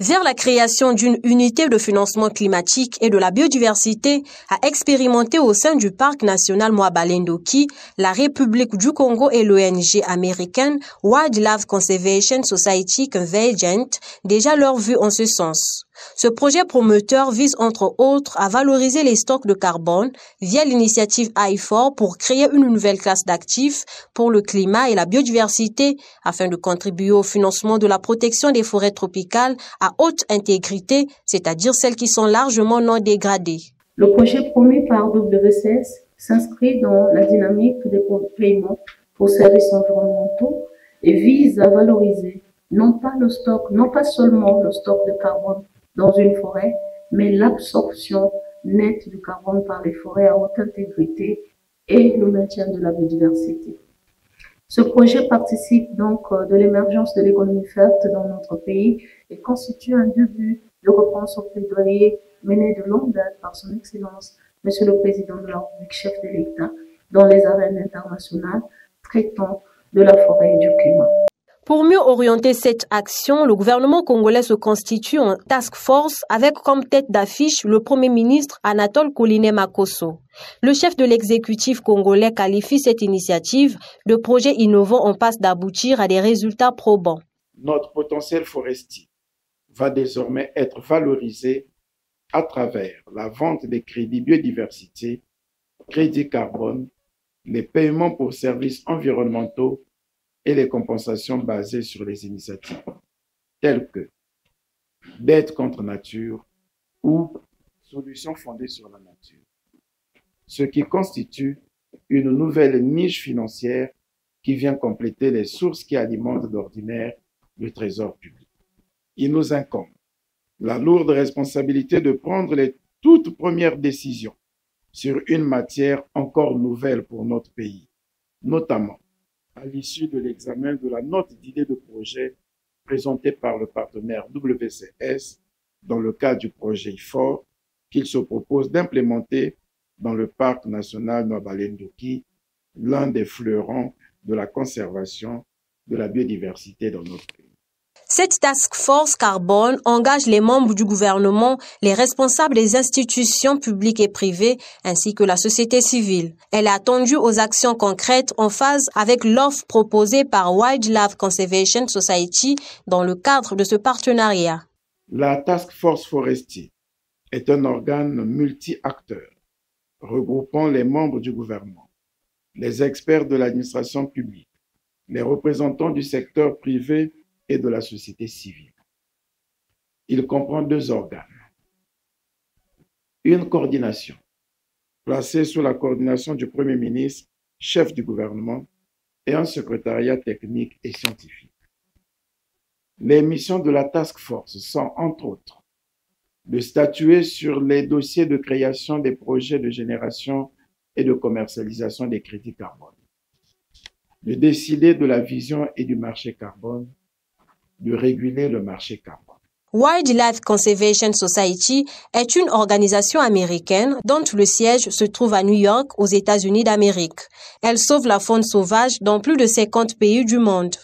vers la création d'une unité de financement climatique et de la biodiversité à expérimenter au sein du parc national Moabale Ndoki, la République du Congo et l'ONG américaine Wildlife Conservation Society Convergent déjà leur vue en ce sens. Ce projet promoteur vise entre autres à valoriser les stocks de carbone via l'initiative I4 pour créer une nouvelle classe d'actifs pour le climat et la biodiversité afin de contribuer au financement de la protection des forêts tropicales à haute intégrité, c'est-à-dire celles qui sont largement non dégradées. Le projet promu par WCS s'inscrit dans la dynamique des paiements pour services environnementaux et vise à valoriser non pas seulement le stock de carbone dans une forêt, mais l'absorption nette du carbone par les forêts à haute intégrité et le maintien de la biodiversité. Ce projet participe donc de l'émergence de l'économie verte dans notre pays et constitue un début de réponse au plaidoyer mené de longue date par son Excellence, Monsieur le Président de la République, chef de l'État, dans les arènes internationales traitant de la forêt et du climat. Pour mieux orienter cette action, le gouvernement congolais se constitue en task force avec comme tête d'affiche le Premier ministre Anatole Kouliné Makosso. Le chef de l'exécutif congolais qualifie cette initiative de projet innovant en passe d'aboutir à des résultats probants. Notre potentiel forestier va désormais être valorisé à travers la vente des crédits biodiversité, crédits carbone, les paiements pour services environnementaux et les compensations basées sur les initiatives telles que d'aide contre nature ou solutions fondées sur la nature, ce qui constitue une nouvelle niche financière qui vient compléter les sources qui alimentent d'ordinaire le trésor public. Il nous incombe la lourde responsabilité de prendre les toutes premières décisions sur une matière encore nouvelle pour notre pays, notamment à l'issue de l'examen de la note d'idée de projet présentée par le partenaire WCS dans le cadre du projet I4 qu'il se propose d'implémenter dans le parc national Moabale Ndoki, l'un des fleurons de la conservation de la biodiversité dans notre pays. Cette task force carbone engage les membres du gouvernement, les responsables des institutions publiques et privées, ainsi que la société civile. Elle est attendue aux actions concrètes en phase avec l'offre proposée par Wildlife Conservation Society dans le cadre de ce partenariat. La task force forestier est un organe multi-acteurs regroupant les membres du gouvernement, les experts de l'administration publique, les représentants du secteur privé et de la société civile. Il comprend deux organes. Une coordination, placée sous la coordination du Premier ministre, chef du gouvernement, et un secrétariat technique et scientifique. Les missions de la task force sont, entre autres, de statuer sur les dossiers de création des projets de génération et de commercialisation des crédits carbone, de décider de la vision et du marché carbone, de réguler le marché carbone. Wildlife Conservation Society est une organisation américaine dont le siège se trouve à New York, aux États-Unis d'Amérique. Elle sauve la faune sauvage dans plus de 50 pays du monde.